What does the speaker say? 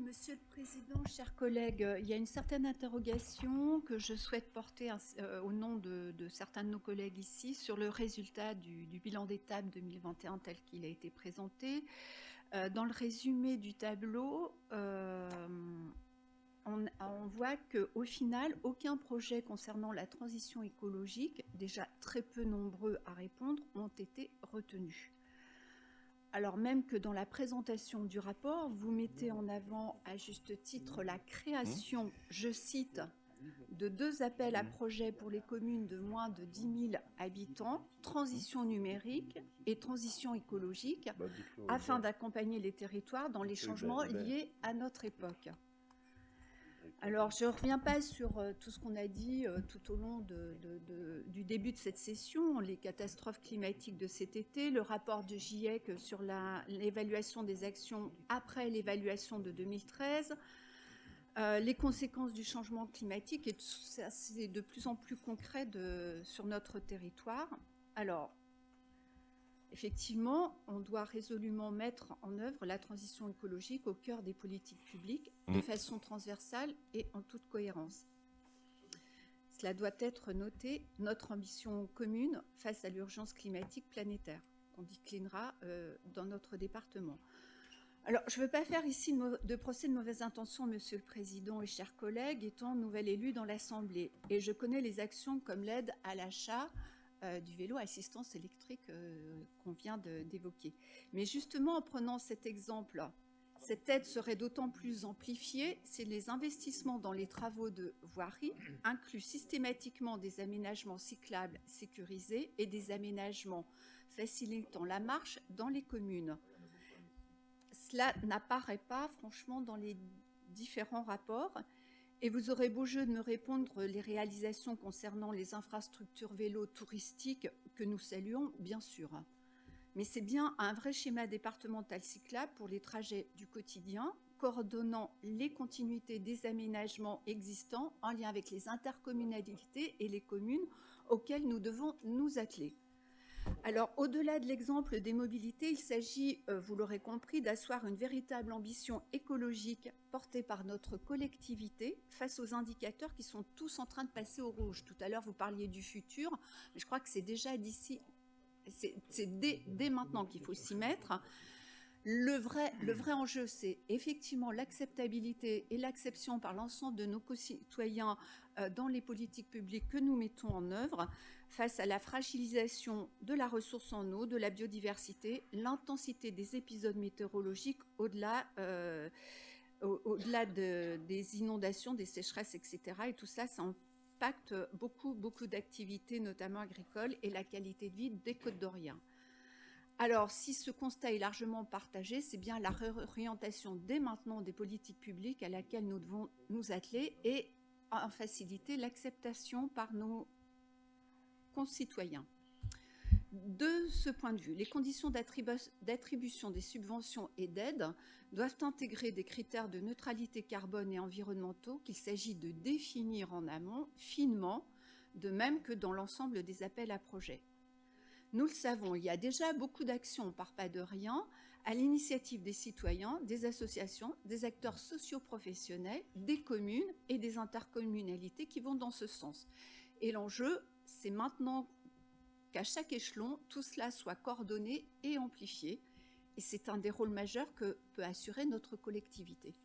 Monsieur le Président, chers collègues, il y a une certaine interrogation que je souhaite porter au nom de certains de nos collègues ici sur le résultat du bilan d'étape 2021 tel qu'il a été présenté. Dans le résumé du tableau, on voit qu'au final, aucun projet concernant la transition écologique, déjà très peu nombreux à répondre, ont été retenus. Alors même que dans la présentation du rapport, vous mettez en avant à juste titre la création, je cite, de 2 appels à projets pour les communes de moins de 10 000 habitants, transition numérique et transition écologique, afin d'accompagner les territoires dans les changements liés à notre époque. Alors, je ne reviens pas sur tout ce qu'on a dit tout au long du début de cette session, les catastrophes climatiques de cet été, le rapport de GIEC sur l'évaluation des actions après l'évaluation de 2013, les conséquences du changement climatique, et ça, c'est de plus en plus concret sur notre territoire. Alors, effectivement, on doit résolument mettre en œuvre la transition écologique au cœur des politiques publiques de façon transversale et en toute cohérence. Cela doit être noté, notre ambition commune face à l'urgence climatique planétaire qu'on déclinera dans notre département. Alors, je ne veux pas faire ici de procès de mauvaise intention, Monsieur le Président et chers collègues, étant nouvel élu dans l'Assemblée. Et je connais les actions comme l'aide à l'achat du vélo à assistance électrique qu'on vient d'évoquer. Mais justement, en prenant cet exemple, cette aide serait d'autant plus amplifiée si les investissements dans les travaux de voirie incluent systématiquement des aménagements cyclables sécurisés et des aménagements facilitant la marche dans les communes. Cela n'apparaît pas, franchement, dans les différents rapports. Et vous aurez beau jeu de me répondre les réalisations concernant les infrastructures vélo touristiques que nous saluons, bien sûr. Mais c'est bien un vrai schéma départemental cyclable pour les trajets du quotidien, coordonnant les continuités des aménagements existants en lien avec les intercommunalités et les communes auxquelles nous devons nous atteler. Alors, au-delà de l'exemple des mobilités, il s'agit, vous l'aurez compris, d'asseoir une véritable ambition écologique portée par notre collectivité face aux indicateurs qui sont tous en train de passer au rouge. Tout à l'heure, vous parliez du futur, mais je crois que c'est déjà d'ici, c'est dès maintenant qu'il faut s'y mettre. Le vrai enjeu, c'est effectivement l'acceptabilité et l'acception par l'ensemble de nos concitoyens dans les politiques publiques que nous mettons en œuvre face à la fragilisation de la ressource en eau, de la biodiversité, l'intensité des épisodes météorologiques au-delà des inondations, des sécheresses, etc. Et tout ça, ça impacte beaucoup d'activités, notamment agricoles, et la qualité de vie des Côtes-d'Orients. Alors, si ce constat est largement partagé, c'est bien la réorientation dès maintenant des politiques publiques à laquelle nous devons nous atteler et en faciliter l'acceptation par nos concitoyens. De ce point de vue, les conditions d'attribution des subventions et d'aides doivent intégrer des critères de neutralité carbone et environnementaux qu'il s'agit de définir en amont finement, de même que dans l'ensemble des appels à projets. Nous le savons, il y a déjà beaucoup d'actions, on ne part pas de rien, à l'initiative des citoyens, des associations, des acteurs socio-professionnels, des communes et des intercommunalités qui vont dans ce sens. Et l'enjeu, c'est maintenant qu'à chaque échelon, tout cela soit coordonné et amplifié. Et c'est un des rôles majeurs que peut assurer notre collectivité.